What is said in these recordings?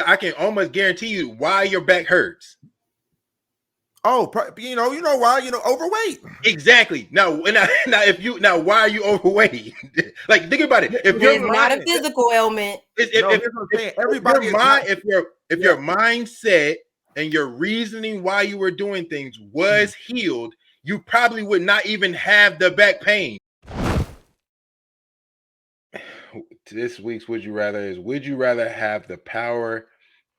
I can almost guarantee you why your back hurts. Oh, you know why? Overweight. Exactly. Now, why are you overweight? Like, think about it. If It your is not a mind, physical ailment. No, here's what I'm saying. Everybody is not. if your mindset and your reasoning why you were doing things was healed, you probably would not even have the back pain. This week's Would You Rather is: would you rather have the power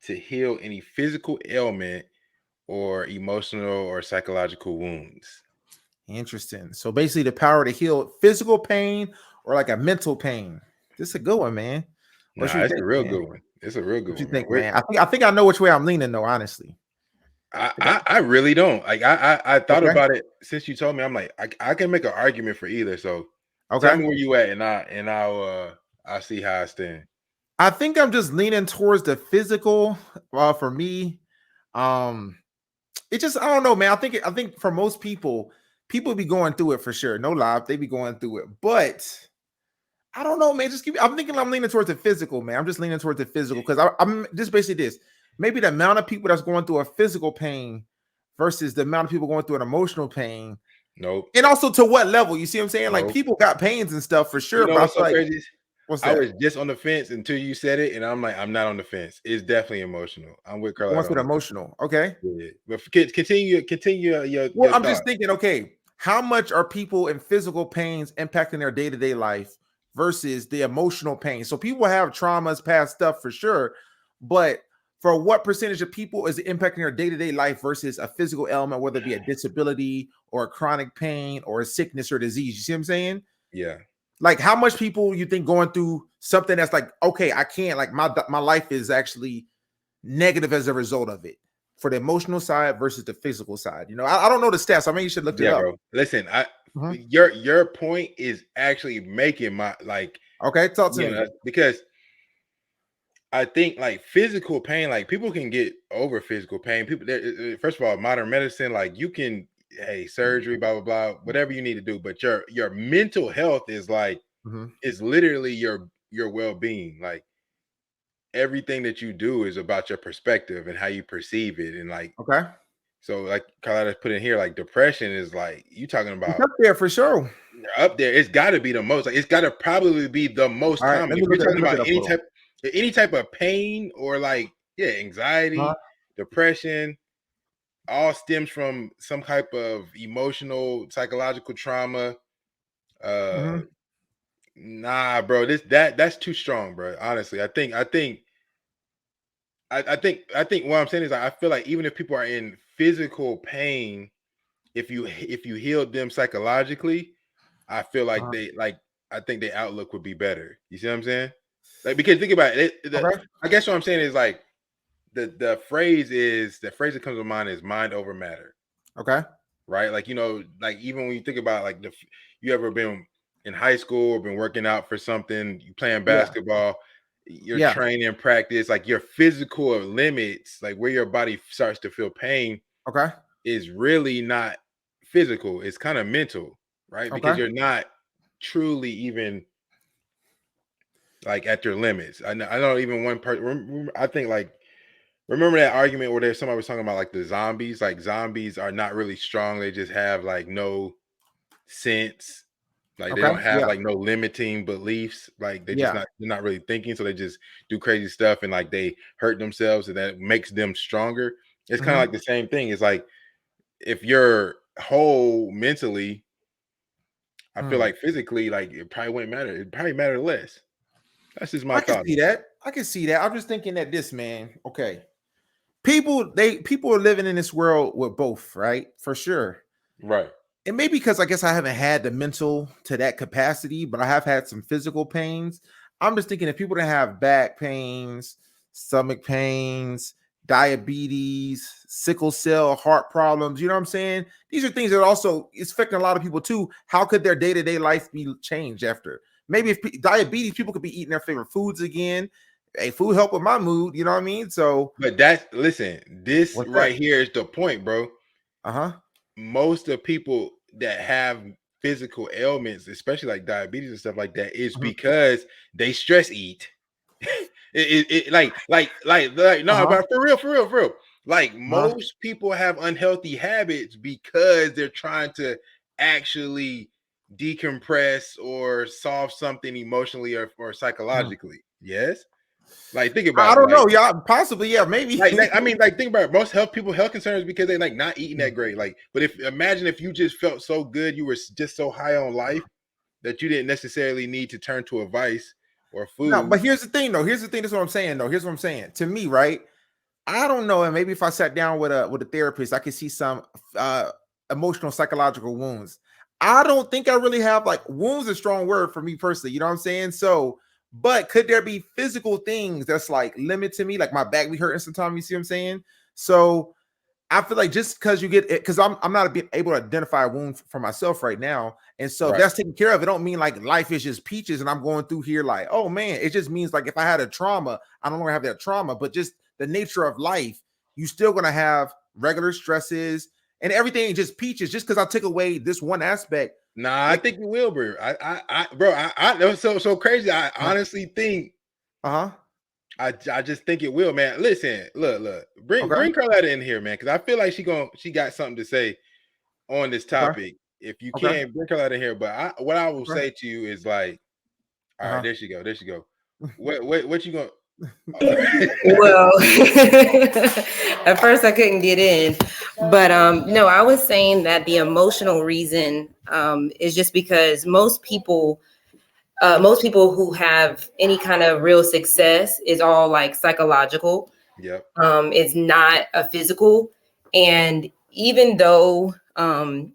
to heal any physical ailment or emotional or psychological wounds? Interesting. So basically, the power to heal physical pain or like a mental pain. This is a good one, man. It's a real good one. It's a real good one. What you one, think, man? I think I know which way I'm leaning, though. Honestly, I really don't. Like, I thought about it since you told me. I'm like, I can make an argument for either. So tell me where you at, and I'll see how I stand. I think I'm just leaning towards the physical. For me, it just, I don't know, man. I think for most people be going through it for sure. No lie, they be going through it. But I don't know, man. I'm thinking I'm leaning towards the physical, man. I'm just leaning towards the physical because I'm just basically this. Maybe the amount of people that's going through a physical pain versus the amount of people going through an emotional pain. Nope. And also to what level? You see what I'm saying? Like, people got pains and stuff for sure. You know what's so crazy? What's that? I was just on the fence until you said it, and I'm like, I'm not on the fence. It's definitely emotional. I'm with Carla. What's with emotional? Okay. Yeah. But continue your Well, I'm just thinking, okay, how much are people in physical pains impacting their day-to-day life versus the emotional pain? So people have traumas, past stuff for sure, but for what percentage of people is it impacting their day-to-day life versus a physical ailment, whether it be a disability or a chronic pain or a sickness or disease? You see what I'm saying? Yeah. Like, how much people you think going through something that's like, okay, I can't, like, my life is actually negative as a result of it, for the emotional side versus the physical side? I don't know the stats. I mean, you should look it up. Bro. Listen, your point is actually making my, like, okay, talk to me. Because I think, like, physical pain, like, people can get over physical pain. People, first of all, modern medicine, like, you can, surgery, blah blah blah, whatever you need to do, but your mental health is like, is literally your well-being. Like, everything that you do is about your perspective and how you perceive it, and like, so like Carlotta put in here, like, depression is like, you talking about, it's up there for sure. Up there, it's got to be the most. Like, it's got to probably be the most common. If you're talking about any type of pain or, like, anxiety, depression, all stems from some type of emotional, psychological trauma. Nah, bro, that's too strong, bro. Honestly, I think what I'm saying is, I feel like even if people are in physical pain, if you healed them psychologically, I feel like I think their outlook would be better. You see what I'm saying? Like, because think about it. I guess what I'm saying is, like, the phrase that comes to mind is mind over matter. Okay. Right? Like, like, even when you think about, like, you ever been in high school or been working out for something, you playing basketball, you're training, practice, like, your physical limits, like, where your body starts to feel pain, is really not physical. It's kind of mental, right? Because you're not truly even, like, at your limits. I know even one person, I think, like, remember that argument where there's somebody was talking about, like, the zombies? Like, zombies are not really strong. They just have, like, no sense. Like, they don't have like no limiting beliefs. Like, they just they're not really thinking. So they just do crazy stuff, and, like, they hurt themselves, and that makes them stronger. It's kind of like the same thing. It's like, if you're whole mentally, I feel like physically, like, it probably wouldn't matter. It probably matter less. That's just my thought. I can see that. I'm just thinking that this, man. Okay. People are living in this world with both, right? For sure. Right. And maybe because I guess I haven't had the mental to that capacity, but I have had some physical pains. I'm just thinking, if people that have back pains, stomach pains, diabetes, sickle cell, heart problems, you know what I'm saying? These are things that also is affecting a lot of people too. How could their day-to-day life be changed after? Maybe if diabetes, people could be eating their favorite foods again. Hey, food help with my mood, you know what I mean? So, but listen, this right here is the point, bro. Most of people that have physical ailments, especially like diabetes and stuff like that, is because they stress eat. No, Uh-huh. but for real. Like most people have unhealthy habits because they're trying to actually decompress or solve something emotionally or psychologically. Yes. Like think I about it. don't know, y'all. Possibly, yeah, maybe. I mean, like think about it. Most health concerns because they like not eating that great. Like, but if imagine if you just felt so good, you were just so high on life that you didn't necessarily need to turn to a vice or No, food. but here's the thing, though. Here's the thing. This is what I'm saying, though. Here's what I'm saying. To me, right? I don't know, and maybe if I sat down with a therapist, I could see some emotional, psychological wounds. I don't think I really have like wounds. A strong word for me personally. You know what I'm saying? So, but could there be physical things that's like limit to me, like my back be hurting sometimes? You see what I'm saying? So I feel like just because you get it, because I'm not able to identify a wound for myself right now. And so if Right. that's taken care of, it don't mean like life is just peaches and I'm going through here like, oh man, it just means like if I had a trauma, I don't longer have that trauma, but just the nature of life, you still gonna have regular stresses and everything ain't just peaches. Just because I took away this one aspect. Nah, I Like, think you will, bro. That was so crazy. I honestly think uh-huh. I just think it will, man. Listen, look, Okay. bring Carletta in here, man, because I feel like she got something to say on this Okay. topic. If you Okay. can, bring Carletta in here. But what I will Okay. say to you is like, all right, Uh-huh. there she go. What you gonna? Well, at first I couldn't get in, but no, I was saying that the emotional reason is just because most people who have any kind of real success is all like psychological. Yep. It's not a physical, and even though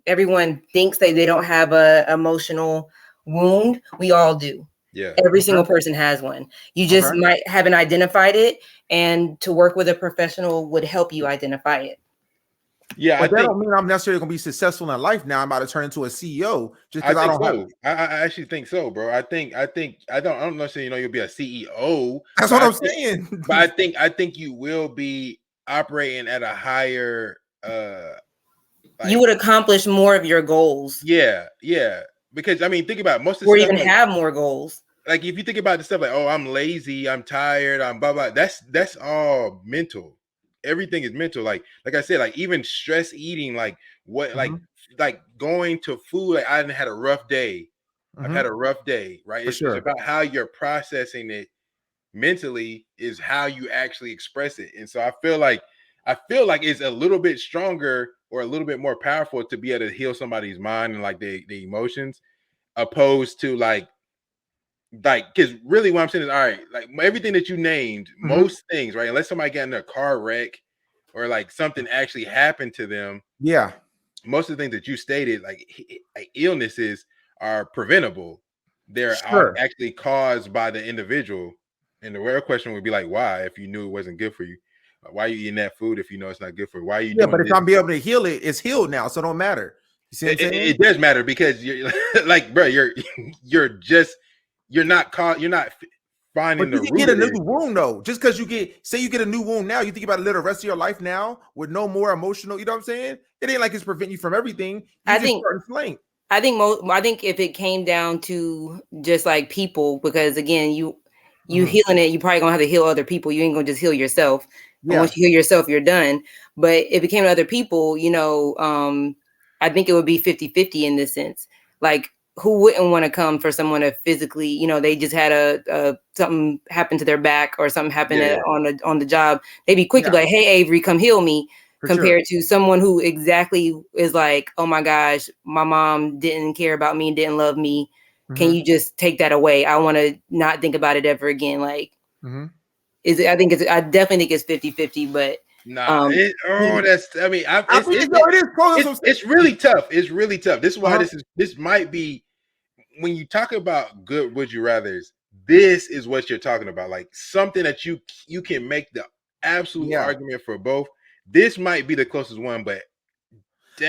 everyone thinks that they don't have a emotional wound, we all do. Yeah. Every Okay. single person has one. You just Okay. might haven't identified it, and to work with a professional would help you identify it. Yeah, But that don't mean I'm necessarily gonna be successful in life now. I'm about to turn into a CEO just I because I think don't have. so. I actually think so, bro. I don't necessarily you'll be a CEO, That's but what I'm saying. I think you will be operating at a higher You like would accomplish more of your goals, yeah. Because I mean think about it, most of the or stuff even have more goals. like if you think about the stuff like, oh, I'm lazy, I'm tired, I'm blah blah, that's all mental. Everything is mental. Like I said, like even stress eating, like what like going to food, like I didn't had a rough day. I've had a rough day, right? For It's sure. about how you're processing it mentally is how you actually express it. And so I feel like it's a little bit stronger or a little bit more powerful to be able to heal somebody's mind and like the emotions opposed to like because really what I'm saying is all right, like everything that you named, most things, right? Unless somebody got in a car wreck or like something actually happened to them, Yeah. most of the things that you stated, like illnesses are preventable. They're Sure. actually caused by the individual. And the real question would be like, why, if you knew it wasn't good for you? Why are you eating that food if you know it's not good for you? Why are you Yeah, but doing if this? I'm be able to heal it, it's healed now, so it don't matter. You see what I'm saying? It does matter because you're like, bro, you're not caught, you're not finding But the you can root get a of new it. wound though. Just because you get a new wound now, you think about it the rest of your life now with no more emotional. You know what I'm saying? It ain't like it's preventing you from everything. You I just think starting flank. I think if it came down to just like people, because again, you healing it, you probably gonna have to heal other people. You ain't gonna just heal yourself. And Yeah. once you heal yourself, you're done. But if it came to other people, I think it would be 50-50 in this sense. Like who wouldn't want to come for someone to physically, they just had a something happen to their back or something happened Yeah. on the job. They'd be quick to be like, hey Avery, come heal me. For Compared to someone who exactly is like, oh my gosh, my mom didn't care about me and didn't love me. Can you just take that away? I want to not think about it ever again. Like, I definitely think it's 50-50, but Nah, that's I mean, I think it is close. it's really tough. It's really tough. This is why Uh-huh. this might be when you talk about good would you rather's, this is what you're talking about. Like something that you can make the absolute Yeah. argument for both. This might be the closest one, but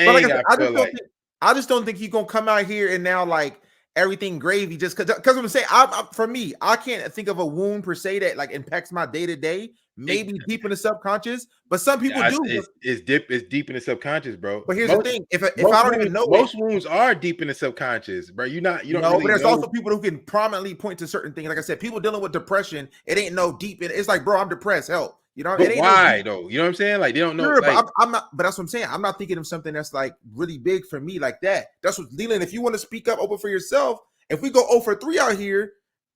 But like dang, I said, I feel like I just don't think he's gonna come out here and now like everything gravy just because I'm saying for me, I can't think of a wound per se that like impacts my day to day. Maybe deep in the subconscious, but some people do. It's deep in the subconscious, bro. But here's the thing: if I don't even know, most wounds are deep in the subconscious, bro. You don't know. Really but there's also people who can prominently point to certain things. Like I said, people dealing with depression, it ain't no deep in. It's like, bro, I'm depressed. Help. You know, but why though? You know what I'm saying? Like they don't know. Sure, like, but I'm not. But that's what I'm saying. I'm not thinking of something that's like really big for me like that. That's what Leland. If you want to speak up, open for yourself. If we go 0 for 3 out here,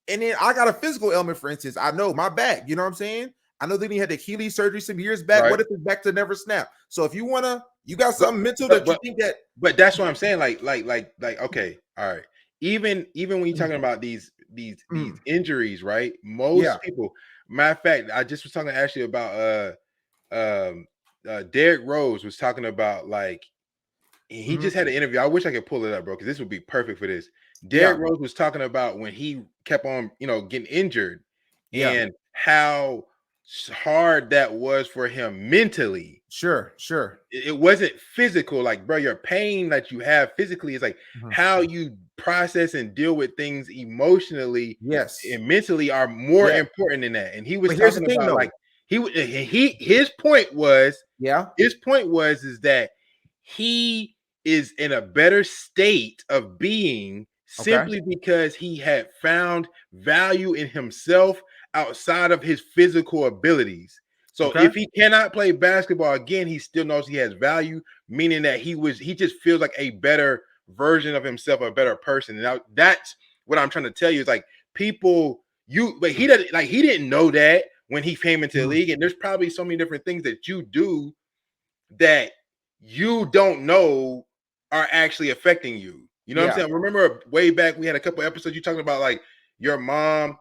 and then I got a physical ailment, for instance, I know my back. You know what I'm saying? I know that he had the Achilles surgery some years back. Right. What if it's back to never snap? So if you you got something mental that you think that. But that's what I'm saying. Like, okay, all right. Even when you're talking about these injuries, right? Most people. Matter of fact, I just was talking actually about Derrick Rose was talking about like he just had an interview. I wish I could pull it up, bro, because this would be perfect for this. Derrick Rose was talking about when he kept on, getting injured and how hard that was for him mentally. Sure. It wasn't physical, like, bro, your pain that you have physically is like how you process and deal with things emotionally, and mentally are more important than that. And he was talking about like his point was is that he is in a better state of being simply because he had found value in himself outside of his physical abilities. So if he cannot play basketball again, he still knows he has value, meaning that he just feels like a better version of himself, a better person. And now that's what I'm trying to tell you is like people, but he didn't know that when he came into the league. And there's probably so many different things that you do that you don't know are actually affecting you. You know what I'm saying? Remember way back, we had a couple episodes you talking about like your mom,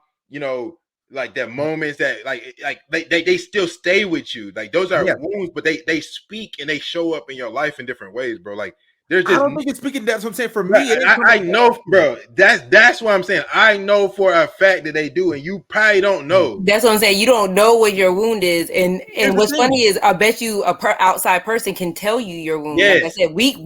like that moments that like they still stay with you. Like those are wounds, but they speak and they show up in your life in different ways, bro. Like there's just, I don't think it's speaking. That's what I'm saying. For me, I know, bro. That's what I'm saying. I know for a fact that they do, and you probably don't know. That's what I'm saying. You don't know what your wound is, and what's funny is I bet you outside person can tell you your wound. Yes. Like I said, we're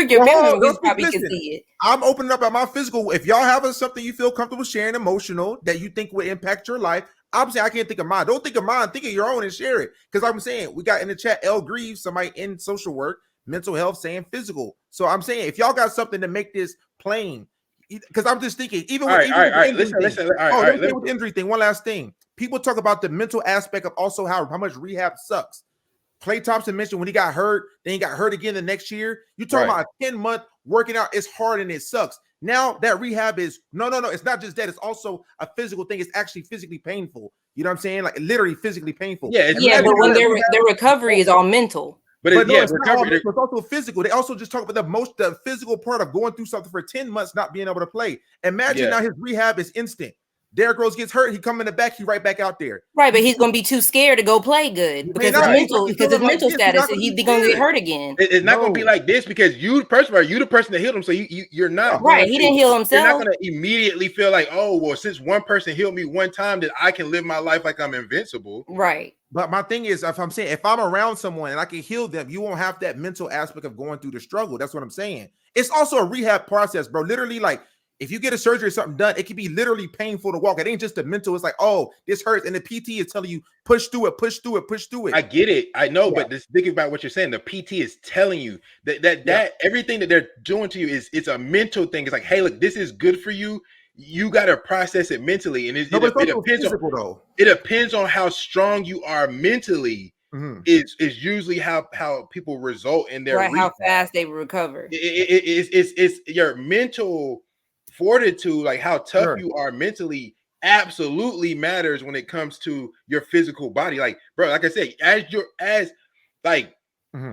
your family. We probably can see it. I'm opening up about my physical. If y'all have something you feel comfortable sharing, emotional that you think would impact your life, I'm saying I can't think of mine. Don't think of mine. Think of your own and share it. Because I'm saying we got in the chat El Greaves, somebody in social work, mental health, saying physical. So I'm saying if y'all got something to make this plain, because I'm just thinking, even with the injury thing, one last thing. People talk about the mental aspect of also how much rehab sucks. Klay Thompson mentioned when he got hurt, then he got hurt again the next year. You talking about a 10-month working out, it's hard and it sucks. Now that rehab is no, it's not just that, it's also a physical thing. It's actually physically painful. You know what I'm saying? Like literally physically painful. But when their recovery is all mental. But it's also physical. They also just talk about the physical part of going through something for 10 months, not being able to play. Imagine now his rehab is instant. Derrick Rose gets hurt, he come in the back, he right back out there. Right, but he's gonna be too scared to go play good because his mental status, he's gonna get hurt again. It's not gonna be like this because you the person that healed him, so you're not right. He didn't heal himself. You're not gonna immediately feel like, oh well, since one person healed me one time, that I can live my life like I'm invincible. Right. But my thing is, if I'm around someone and I can heal them, you won't have that mental aspect of going through the struggle. That's what I'm saying. It's also a rehab process, bro. Literally, like if you get a surgery or something done, it can be literally painful to walk. It ain't just the mental. It's like, oh, this hurts. And the PT is telling you, push through it, push through it, push through it. I get it. I know, but this thinking about what you're saying, the PT is telling you that everything that they're doing to you it's a mental thing. It's like, hey, look, this is good for you. You got to process it mentally. And it depends on how strong you are mentally. Is usually how people result in their how fast they recover. It's your mental fortitude, like how tough you are mentally, absolutely matters when it comes to your physical body. Like, bro, like I said,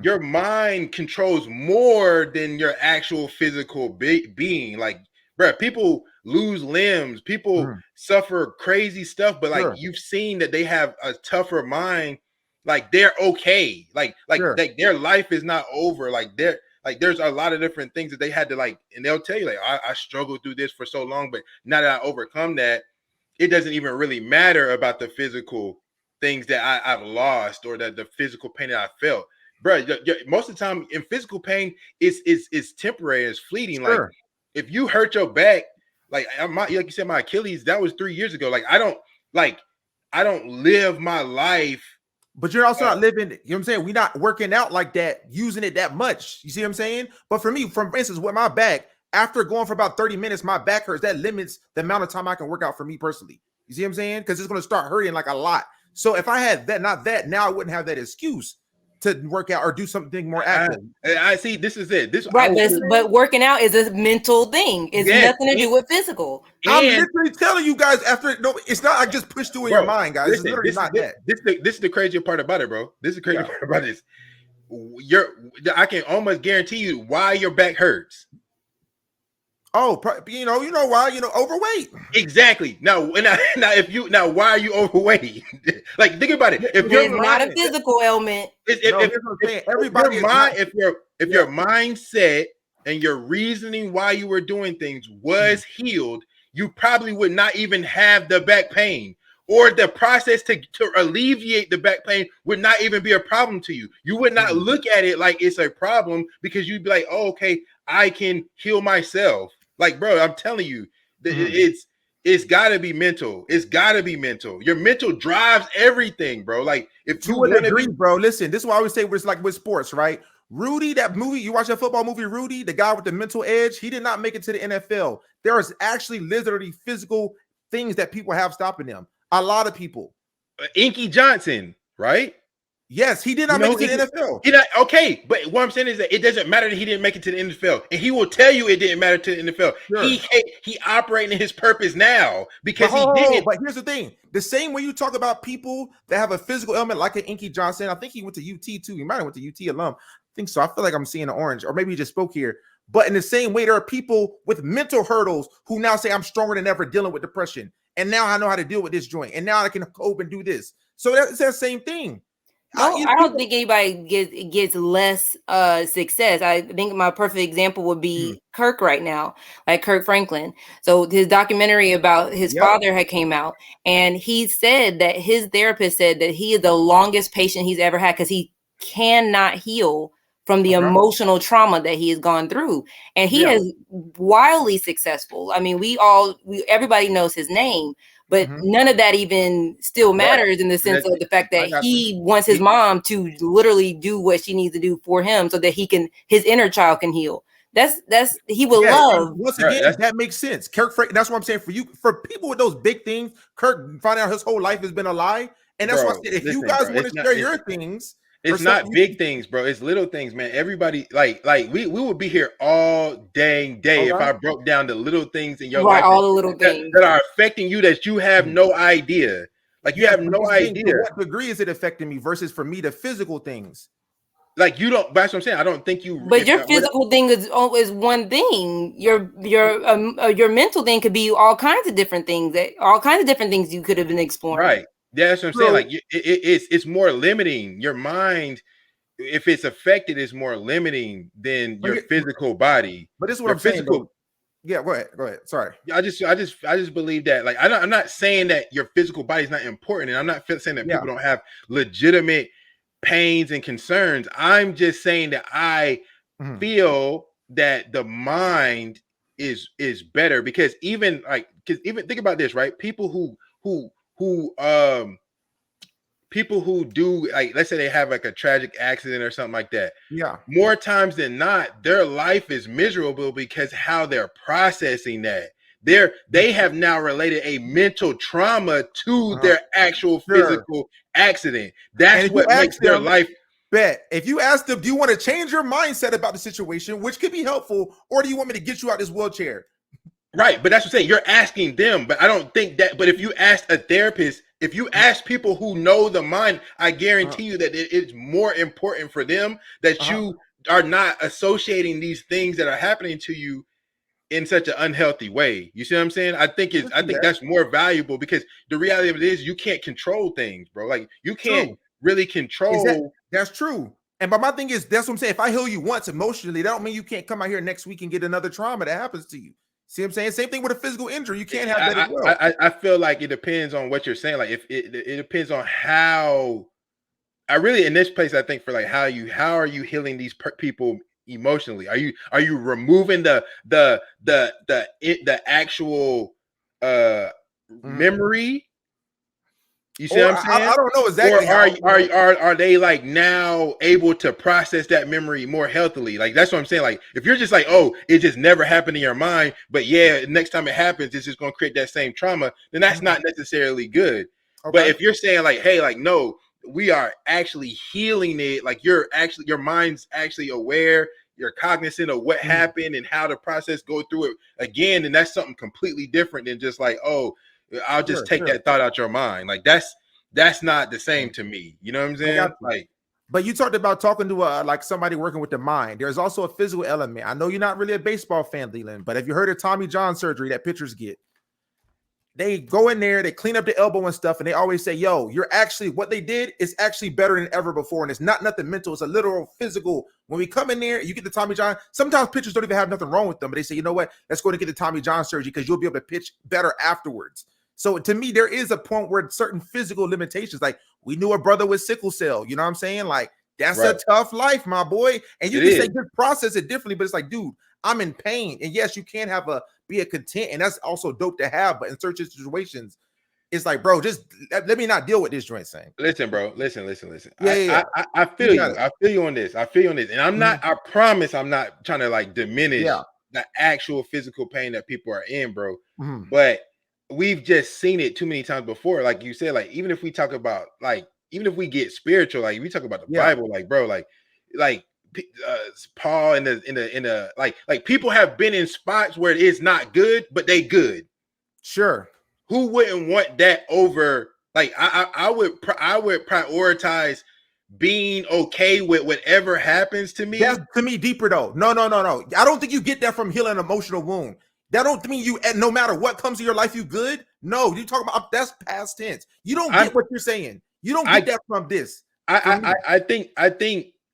your mind controls more than your actual physical being. Like, bro, people lose limbs, people suffer crazy stuff, but like you've seen that they have a tougher mind. Like they're okay. Like their life is not over. Like there's a lot of different things that they had to and they'll tell you like I struggled through this for so long, but now that I overcome that, it doesn't even really matter about the physical things that I've lost or the physical pain that I felt, bro. Most of the time in physical pain, it's temporary, it's fleeting. Like if you hurt your back, like you said, my Achilles, that was 3 years ago. Like I don't live my life. But you're also not living, you know what I'm saying? We're not working out like that, using it that much. You see what I'm saying? But for me, for instance, with my back, after going for about 30 minutes, my back hurts. That limits the amount of time I can work out for me personally. You see what I'm saying? Because it's going to start hurting like a lot. So if I had that, not that, now I wouldn't have that excuse to work out or do something more active. I see. This is it. This right, but working out is a mental thing. It's nothing to do with physical. I'm literally telling you guys after. No, it's not. I just pushed through in your mind, guys. Listen, it's literally not that. This is the craziest part about it, bro. This is the crazy part about this. I can almost guarantee you why your back hurts. Oh, you know why? Overweight. Exactly. Now, why are you overweight? Like, think about it. If you're not a physical ailment, if your mindset and your reasoning why you were doing things was healed, you probably would not even have the back pain, or the process to alleviate the back pain would not even be a problem to you. You would not look at it like it's a problem, because you'd be like, oh, okay, I can heal myself. Like, bro, I'm telling you, it's got to be mental. It's got to be mental. Your mental drives everything, bro. Like, if you would agree, bro. Listen, this is why I always say it's like with sports, right? Rudy, that movie, you watch that football movie, Rudy, the guy with the mental edge, he did not make it to the NFL. There is actually literally physical things that people have stopping them. A lot of people. Inky Johnson, right? Yes, he did not make it to the NFL. Okay, but what I'm saying is that it doesn't matter that he didn't make it to the NFL, and he will tell you it didn't matter to the NFL. Sure. He operating his purpose now because he didn't. But here's the thing: the same way you talk about people that have a physical ailment, like an Inky Johnson. I think he went to UT too. He might have went to UT alum. I think so. I feel like I'm seeing an orange, or maybe he just spoke here. But in the same way, there are people with mental hurdles who now say, "I'm stronger than ever dealing with depression, and now I know how to deal with this joint, and now I can cope and do this." So that's the same thing. No, I don't think anybody gets less success. I think my perfect example would be Kirk right now, like Kirk Franklin. So his documentary about his father had came out, and he said that his therapist said that he is the longest patient he's ever had because he cannot heal from the emotional trauma that he has gone through, and he is wildly successful. I mean, everybody knows his name. But none of that even still matters in the sense of the fact that he wants his mom to literally do what she needs to do for him so that his inner child can heal. He will love. Once again, that makes sense. Kirk, that's what I'm saying for you. For people with those big things, Kirk found out his whole life has been a lie. And that's why I said, if you guys want to share your things, it's not big things, bro. It's little things, man. Everybody, like we would be here all day if I broke down the little things in your life, all the little things that are affecting you that you have no idea. Like, you have no idea. To what degree is it affecting me versus for me the physical things? Like, you don't. That's what I'm saying. I don't think you. But your physical thing is one thing. Your mental thing could be all kinds of different things. All kinds of different things you could have been exploring. Right. Yeah, that's what I'm saying. Like, it's more limiting. Your mind, if it's affected, is more limiting than your physical body. But this is what I'm saying. Yeah, go ahead. Sorry. I just believe that. Like, I'm not saying that your physical body is not important, and I'm not saying that people don't have legitimate pains and concerns. I'm just saying that I feel that the mind is better, because even think about this, right? People who do, like, let's say they have like a tragic accident or something like that. Yeah. More times than not, their life is miserable because how they're processing that. They have now related a mental trauma to their actual physical accident. That's what makes their life. If you ask them, do you want to change your mindset about the situation, which could be helpful, or do you want me to get you out of this wheelchair? Right, but that's what I'm saying. You're asking them, but I don't think that. But if you ask a therapist, if you ask people who know the mind, I guarantee you that it's more important for them that you are not associating these things that are happening to you in such an unhealthy way. You see what I'm saying? I think that's more valuable, because the reality of it is you can't control things, bro. Like, you can't really control. That's true. And but my thing is, that's what I'm saying. If I heal you once emotionally, that don't mean you can't come out here next week and get another trauma that happens to you. See what I'm saying? Same thing with a physical injury. You can't have that as well. I feel like it depends on what you're saying. Like, if it depends on how. I really, in this place, I think, for like how are you healing these people emotionally? Are you removing the actual memory? You see what I'm saying? I don't know exactly. Or are they like now able to process that memory more healthily? Like that's what I'm saying. Like if you're just like, oh, it just never happened in your mind, but yeah, next time it happens, it's just gonna create that same trauma. Then that's not necessarily good. Okay. But if you're saying like, hey, like no, we are actually healing it. Like your mind's actually aware. You're cognizant of what happened and how the process go through it again, and that's something completely different than just like, oh, I'll just take that thought out your mind. Like that's not the same to me. You know what I'm saying? Like, but you talked about talking to like somebody working with the mind. There's also a physical element. I know you're not really a baseball fan, Leland, but have you heard of Tommy John surgery that pitchers get? They go in there, they clean up the elbow and stuff, and they always say, yo, you're actually, what they did is actually better than ever before. And it's not nothing mental, it's a literal physical. When we come in there, you get the Tommy John, sometimes pitchers don't even have nothing wrong with them, but they say, you know what, let's go and get the Tommy John surgery because you'll be able to pitch better afterwards. So to me, there is a point where certain physical limitations, like we knew a brother with sickle cell, you know what I'm saying? Like, that's a tough life, my boy. And you can say just process it differently, but it's like, dude, I'm in pain. And yes, you can be a content, and that's also dope to have. But in certain situations, it's like, bro, just let me not deal with this joint saying. Listen, bro. Listen. I feel you. I feel you on this. And I'm not, I promise I'm not trying to like diminish the actual physical pain that people are in, bro. But we've just seen it too many times before. Like you said, like even if we talk about like, even if we get spiritual, like we talk about the Bible, like bro, like Paul in the like people have been in spots where it's not good, but they good. Sure. Who wouldn't want that over? Like I would prioritize being okay with whatever happens to me. That's to me deeper though. No. I don't think you get that from healing an emotional wound. That don't mean you, no matter what comes to your life, you good. No, you talk about that's past tense. You don't get what you're saying. You don't get that from this. I think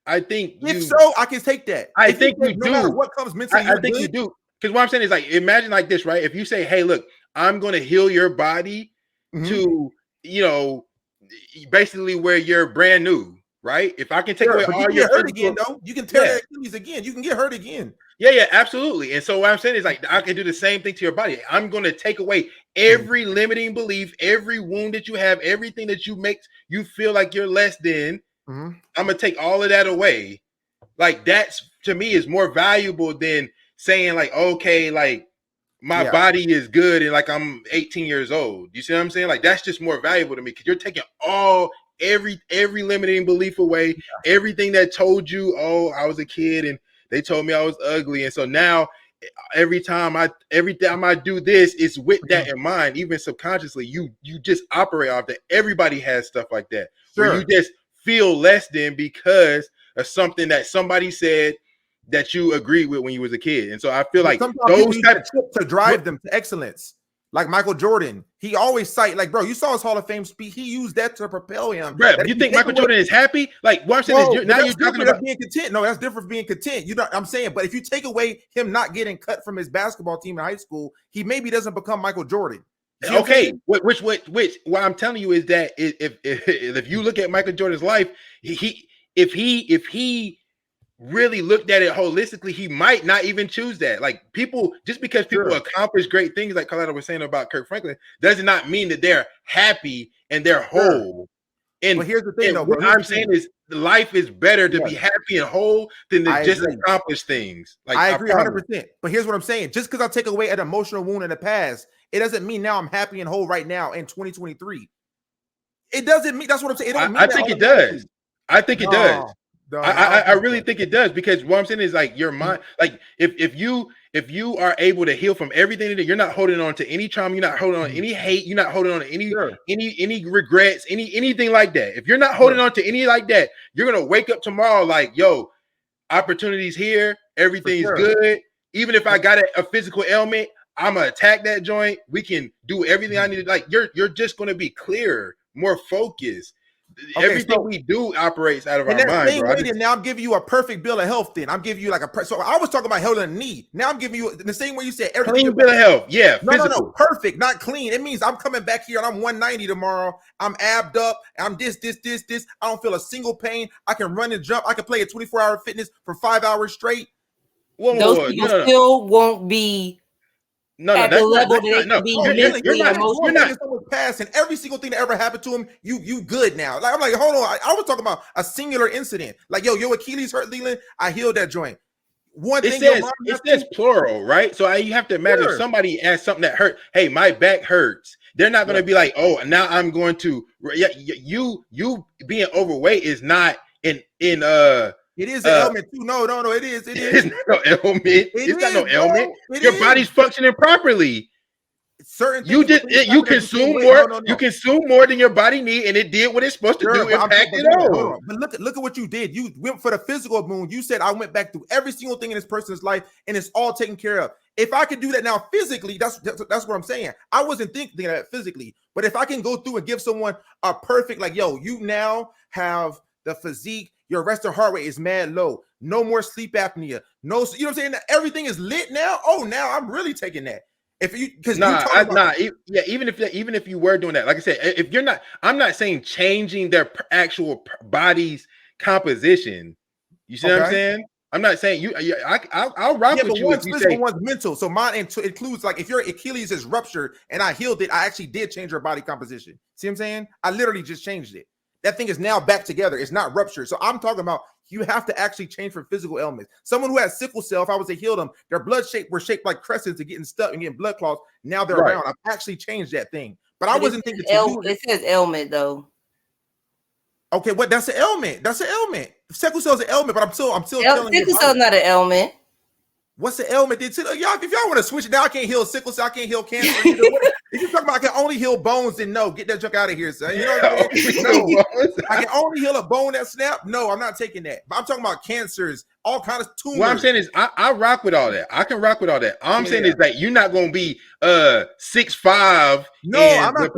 if so, I can take that. I think you do. No matter what comes mentally, I think you do. Because what I'm saying is like, imagine like this, right? If you say, hey, look, I'm going to heal your body to, you know, basically where you're brand new, right? If I can take away all your hurt again, though, you can tear your Achilles again. You can get hurt again. Yeah, absolutely. And so what I'm saying is like, I can do the same thing to your body. I'm going to take away every limiting belief, every wound that you have, everything that you make you feel like you're less than. I'm going to take all of that away. Like that's to me is more valuable than saying like, okay, like my body is good and like I'm 18 years old. You see what I'm saying? Like that's just more valuable to me because you're taking every limiting belief away, everything that told you, oh, I was a kid and they told me I was ugly. And so now every time I do this, it's with that in mind, even subconsciously, you just operate off that. Everybody has stuff like that where you just feel less than because of something that somebody said that you agreed with when you was a kid. And so I feel like those types to drive them to excellence. Like Michael Jordan, he always cite like, bro, you saw his Hall of Fame speech. He used that to propel him. Bro, you think Michael Jordan is happy? Like what I'm saying is now you're talking about being content. No, that's different from being content. You know, I'm saying, but if you take away him not getting cut from his basketball team in high school, he maybe doesn't become Michael Jordan. Okay, which what I'm telling you is that if you look at Michael Jordan's life, if he really looked at it holistically, he might not even choose that. Like people, just because people accomplish great things, like Carlotta was saying about Kirk Franklin, does not mean that they're happy and they're whole. And here's the thing, though, what I'm saying is life is better to be happy and whole than to just accomplish things. Like I agree 100%. But here's what I'm saying: just because I take away an emotional wound in the past, it doesn't mean now I'm happy and whole right now in 2023. It doesn't mean that's what I'm saying. It don't mean I think it does. I think it does. I really think it does because what I'm saying is like your mind, like if you are able to heal from everything that you're not holding on to any trauma, you're not holding on to any hate, you're not holding on to any regrets, anything like that. If you're not holding on to any like that, you're gonna wake up tomorrow like, yo, opportunities here, everything's good. Even if I got a physical ailment, I'm gonna attack that joint. We can do everything I need. Like you're just gonna be clearer, more focused. everything we do operates out of our mind, same bro. way, now I'm giving you a perfect bill of health. Then I'm giving you like so I was talking about health in the knee. Now I'm giving you the same way you said everything. Clean bill of health, yeah. No, perfect, not clean. It means I'm coming back here and I'm 190 tomorrow. I'm abbed up. I'm this. I don't feel a single pain. I can run and jump. I can play a 24-hour fitness for 5 hours straight. Those people still won't be. At the level that they can be mentally and emotionally. Someone's past, and every single thing that ever happened to him, you good now. Like I'm like, hold on. I was talking about a singular incident. Like, your Achilles hurt, Leland. I healed that joint. It says plural, right? So you have to imagine if somebody has something that hurt. Hey, my back hurts. They're not going to be like, oh, now I'm going to. Yeah, you being overweight is not in. It is an ailment too. No, it is. It is not no ailment. It's not no ailment. Your body's functioning properly. You consume more. No. You consume more than your body need, and it did what it's supposed to do. But look at what you did. You went for the physical boom. You said I went back through every single thing in this person's life, and it's all taken care of. If I could do that now physically, that's what I'm saying. I wasn't thinking that physically, but if I can go through and give someone a perfect, like, you now have the physique. Your resting heart rate is mad low. No more sleep apnea. No, you know what I'm saying? Everything is lit now. Oh, now I'm really taking that. If you, because even if you were doing that, like I said, if you're not, I'm not saying changing their actual body's composition. You see what I'm saying? I'm not saying I'll rock with you. One's physical, one's mental. So mine includes, like, if your Achilles is ruptured and I healed it, I actually did change your body composition. See what I'm saying? I literally just changed it. That thing is now back together. It's not ruptured. So I'm talking about you have to actually change for physical ailments. Someone who has sickle cell, if I was to heal them, their blood were shaped like crescents and getting stuck and getting blood clots. Now they're round. I've actually changed that thing. But I wasn't thinking it says ailment though. Okay, what? That's an ailment. That's an ailment. Sickle cell is an ailment, but I'm still telling you. Sickle cell is not an ailment. What's the ailment? Y'all, if y'all want to switch it now, I can't heal sickle cell. I can't heal cancer. If you're talking about I can only heal bones, then no, get that junk out of here, son. You know what I mean? No, I can only heal a bone that snapped. No, I'm not taking that. But I'm talking about cancers, all kinds of tumors. What I'm saying is, I rock with all that. I can rock with all that. All I'm saying is that you're not gonna be 6'5". No, I'm not.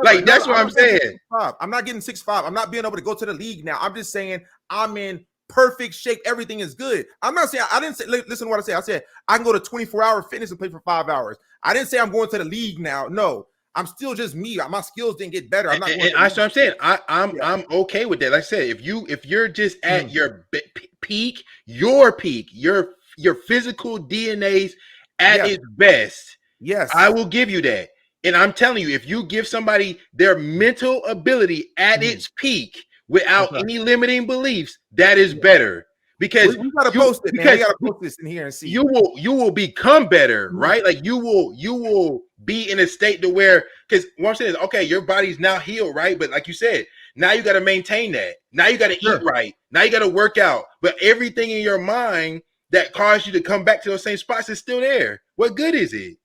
Like that's what I'm saying. I'm not getting 6'5". I'm not being able to go to the league now. I'm just saying I'm in perfect shape. Everything is good. I'm not saying, I didn't say, listen to what I said. I said I can go to 24-hour fitness and play for 5 hours. I didn't say I'm going to the league now. No, I'm still just me. My skills didn't get better. I'm not. That's what I'm saying. I'm okay with that. Like I said, if you're just at your peak, your physical DNA's at its best. Yes, I will give you that. And I'm telling you, if you give somebody their mental ability at its peak without any limiting beliefs, that is better. Because we gotta post it, man. We gotta post this in here and see. You will become better, right? Like you will be in a state to where, because what I'm saying is, okay, your body's now healed, right? But like you said, now you got to maintain that. Now you got to eat right. Now you got to work out. But everything in your mind that caused you to come back to those same spots is still there. What good is it?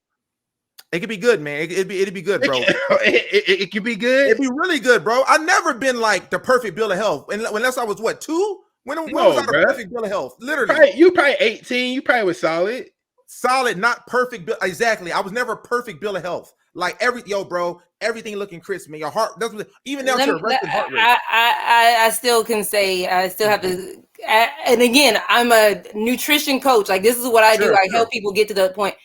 It could be good, man. It'd be good, bro. It could be good. It'd be really good, bro. I've never been like the perfect bill of health, unless I was 2. When was I the perfect bill of health? Literally, you probably 18. You probably was solid, not perfect. Exactly. I was never perfect bill of health. Like bro, everything looking crisp, man. Your heart, that's what, even down to your resting heart rate. I still can say, I still have to. And again, I'm a nutrition coach. Like, this is what I do. I help people get to the point.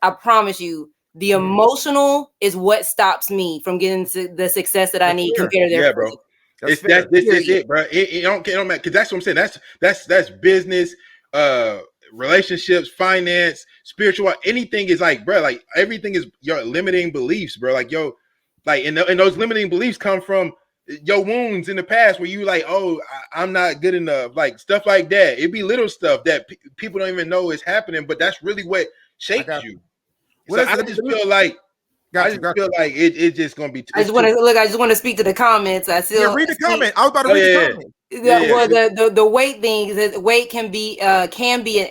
I promise you, the emotional is what stops me from getting to the success that I need compared to their bro. This is it, bro. It don't matter, because that's what I'm saying. That's business, relationships, finance, spiritual. Anything is like, bro. Like everything is your limiting beliefs, bro. Like and those limiting beliefs come from your wounds in the past where you like, oh, I'm not good enough, like stuff like that. It'd be little stuff that people don't even know is happening, but that's really what shapes you. So I just feel like. Feel like it's just gonna be. I just want to speak to the comments. I still read the comment. I was about to read the comment. Well, the weight thing is that weight can be an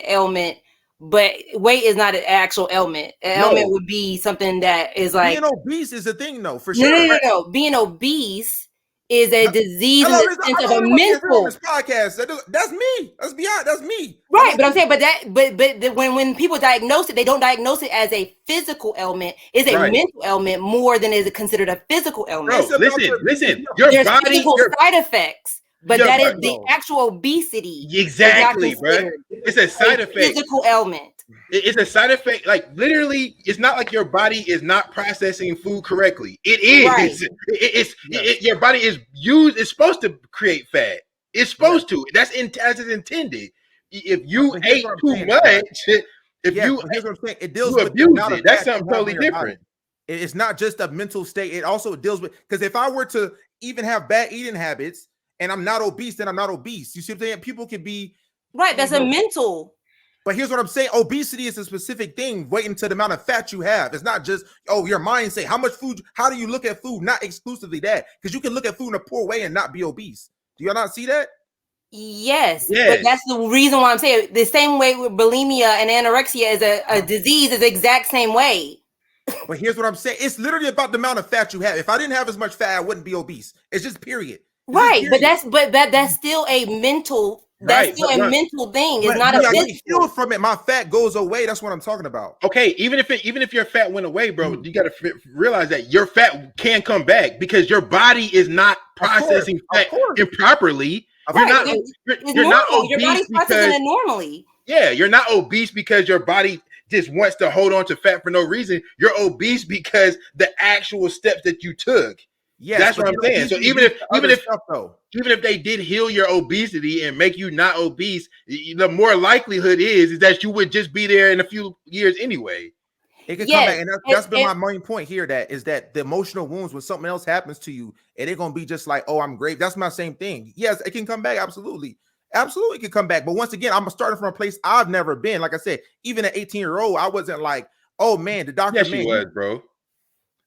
ailment, but weight is not an actual ailment. An ailment would be something that is like being obese is a thing, though, for sure. No. Being obese is a disease in the sense of a mental. This podcast. That's me. Let's be honest. That's me. Right, but I'm saying, but when people diagnose it, they don't diagnose it as a physical ailment. It's a mental ailment more than is considered a physical ailment. Bro, listen. There's physical side effects, but that is the actual obesity. Exactly, bro. It's a side effect. Physical ailment. It's a side effect. Like literally, it's not like your body is not processing food correctly. It is. Right. Your body is used. It's supposed to create fat. It's supposed to. That's as it's intended. If you ate too much, here's what I'm saying. It deals with it. That's something totally different. It's not just a mental state. It also deals with, because if I were to even have bad eating habits and I'm not obese, then I'm not obese. You see what I'm saying? People can be right. That's a mental. But here's what I'm saying. Obesity is a specific thing. Waiting to the amount of fat you have. It's not just, your mind say how much food, how do you look at food? Not exclusively that. Because you can look at food in a poor way and not be obese. Do y'all not see that? Yes, but that's the reason why I'm saying the same way with bulimia and anorexia is a disease is the exact same way. But here's what I'm saying. It's literally about the amount of fat you have. If I didn't have as much fat, I wouldn't be obese. It's just period. Right, but that's still a mental. That's still a mental thing. It's not a physical. From it, my fat goes away. That's what I'm talking about. Okay, even if your fat went away, bro, you got to realize that your fat can come back because your body is not processing fat improperly. You're not obese. Your body's processing it normally. Yeah, you're not obese because your body just wants to hold on to fat for no reason. You're obese because the actual steps that you took. Yes, that's what I'm saying. So even if they did heal your obesity and make you not obese, the more likelihood is that you would just be there in a few years anyway. It could come back, and that's been my main point here. That the emotional wounds, when something else happens to you, and they're gonna be just like, "Oh, I'm great." That's my same thing. Yes, it can come back. Absolutely, it can come back. But once again, I'm starting from a place I've never been. Like I said, even at 18-year-old, I wasn't like, "Oh man, the doctor." Yes, you was, bro.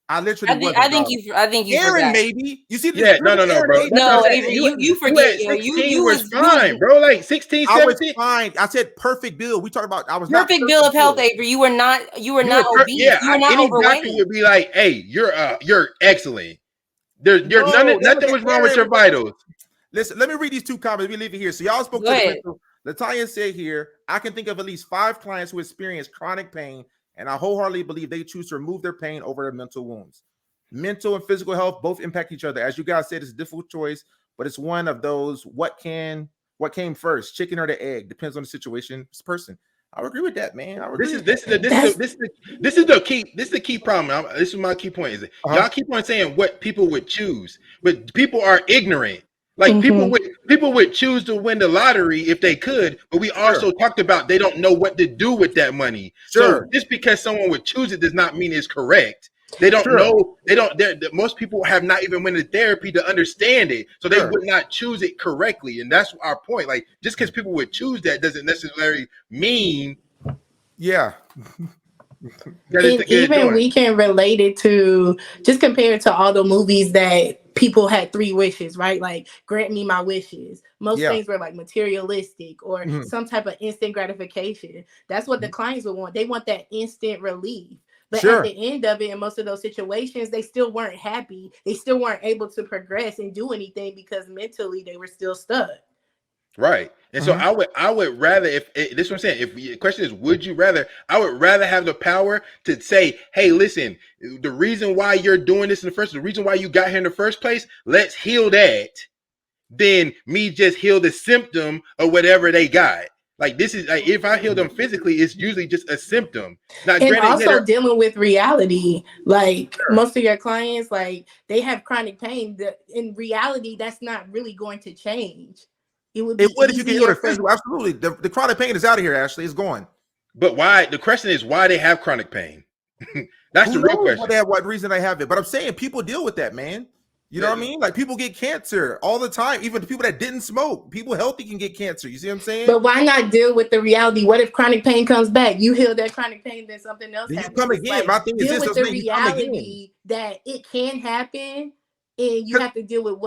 I literally. I think you. Aaron, forgot. Maybe you see. No, bro. No, you forget. You was fine, bro. Like 16, 17. I was fine. I said perfect bill. We talked about. I was perfect bill of health, Avery. You were not obese. You were not overweight. Doctor would be like, "Hey, you're excellent. Nothing was wrong with your vitals." Listen, let me read these two comments. We leave it here. So y'all spoke to Latanya said here, I can think of at least 5 clients who experience chronic pain, and I wholeheartedly believe they choose to remove their pain over their mental wounds. Mental and physical health both impact each other. As you guys said, it's a difficult choice, but it's one of those, what came first, chicken or the egg? Depends on the situation, this person. I would agree with that, man. This is the key problem. This is my key point. Is y'all keep on saying what people would choose, but people are ignorant. Like people would choose to win the lottery if they could, but we also talked about they don't know what to do with that money. So just because someone would choose it does not mean it's correct. They don't know. Most people have not even went to therapy to understand it, so they would not choose it correctly. And that's our point. Like just because people would choose that doesn't necessarily mean. Yeah. And even we can relate it to, just compared to all the movies that people had 3 wishes, right? Like, grant me my wishes. Most things were like materialistic or some type of instant gratification. That's what the clients would want. They want that instant relief. But at the end of it, in most of those situations, they still weren't happy. They still weren't able to progress and do anything because mentally they were still stuck. Right. And so I would rather, if this is what I'm saying, if the question is, would you rather, I would rather have the power to say, hey, listen, the reason why you're doing this the reason why you got here in the first place, let's heal that, than me just heal the symptom of whatever they got. Like, this is like, if I heal them physically, it's usually just a symptom. Not and also dealing with reality. Like most of your clients, like they have chronic pain. In reality, that's not really going to change. It would if you can heal the physical. Absolutely. The chronic pain is out of here, Ashley. It's gone. But why? The question is why they have chronic pain. That's the real question. What reason they have it. But I'm saying people deal with that, man. You know what I mean? Like people get cancer all the time. Even the people that didn't smoke, people healthy can get cancer. You see what I'm saying? But why not deal with the reality? What if chronic pain comes back? You heal that chronic pain, then something else happens. You come again. Like, my thing is deal with the reality that it can happen, and you have to deal with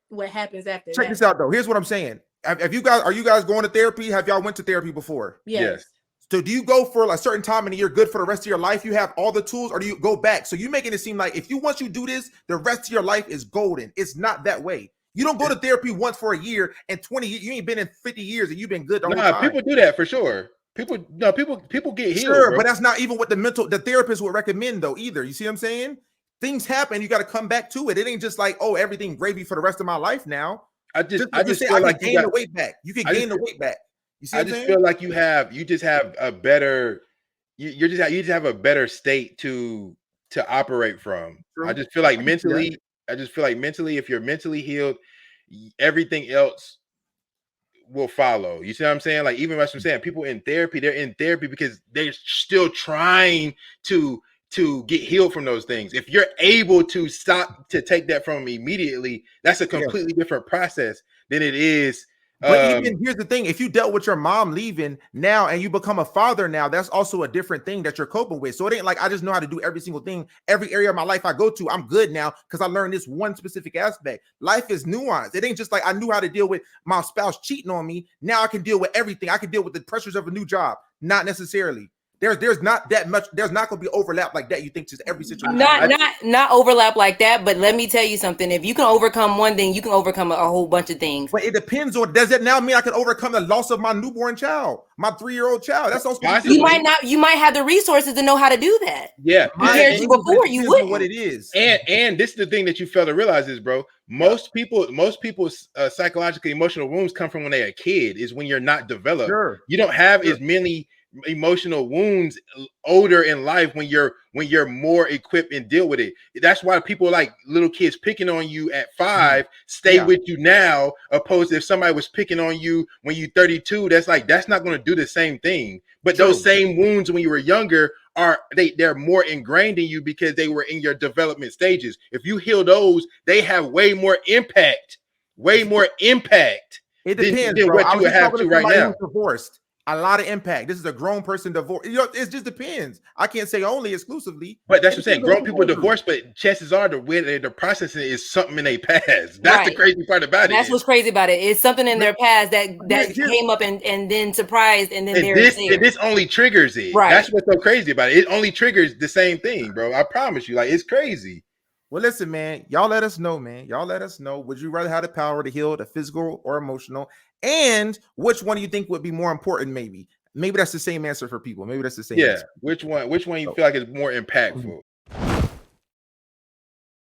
what happens after. Check this out though. Here's what I'm saying. Are you guys going to therapy? Have y'all went to therapy before? Yes. So do you go for a certain time and you're good for the rest of your life? You have all the tools, or do you go back? So you're making it seem like once you do this, the rest of your life is golden. It's not that way. You don't go to therapy once for a year and 20 years. You ain't been in 50 years and you've been good the whole time. People do that for sure. People get healed. Sure, bro. But that's not even what the therapist would recommend though either. You see what I'm saying? Things happen. You got to come back to it. It ain't just like, oh, everything gravy for the rest of my life now. I just feel like you gain the weight back. You can gain the weight back. You see I just feel like you just have a better you just have a better state to operate from. True. I just feel like mentally, if you're mentally healed, everything else will follow. You see what I'm saying? Like even what I'm saying, people in therapy, they're in therapy because they're still trying to get healed from those things. If you're able to stop to take that from them immediately, that's a completely different process than it is. But even here's the thing: if you dealt with your mom leaving now and you become a father now, that's also a different thing that you're coping with. So it ain't like I just know how to do every single thing, every area of my life I go to. I'm good now because I learned this one specific aspect. Life is nuanced. It ain't just like I knew how to deal with my spouse cheating on me. Now I can deal with everything. I can deal with the pressures of a new job. Not necessarily. There's not that much. There's not going to be overlap like that. You think just every situation? Not overlap like that. But let me tell you something. If you can overcome one thing, you can overcome a whole bunch of things. But it depends on. Does it now mean I can overcome the loss of my newborn child, my 3-year-old child? That's also you might not. You might have the resources to know how to do that. Yeah, compared to before, you wouldn't. What it is, and this is the thing that you fail to realize is, bro. Most people's psychological emotional wounds come from when they're a kid. Is when you're not developed. Sure. You don't have as many emotional wounds older in life when you're more equipped and deal with it. That's why people like little kids picking on you at 5 stay with you now, opposed to if somebody was picking on you when you're 32, that's not going to do the same thing. But those same wounds when you were younger they're more ingrained in you because they were in your development stages. If you heal those, they have way more impact it depends than what you would have to right now. Divorced. A lot of impact. This is a grown person divorce. It just depends. I can't say only exclusively. But that's what I'm saying. Grown people divorce, but chances are the way they're processing is something in their past. That's the crazy part about it. That's what's crazy about it. It's something in their past that came up and then surprised, and then this only triggers it. Right. That's what's so crazy about it. It only triggers the same thing, bro. I promise you. Like, it's crazy. Well, listen, man. Y'all let us know, man. Y'all let us know. Would you rather have the power to heal the physical or emotional? And which one do you think would be more important? Maybe that's the same answer for people. Maybe that's the same answer. Which one you feel like is more impactful?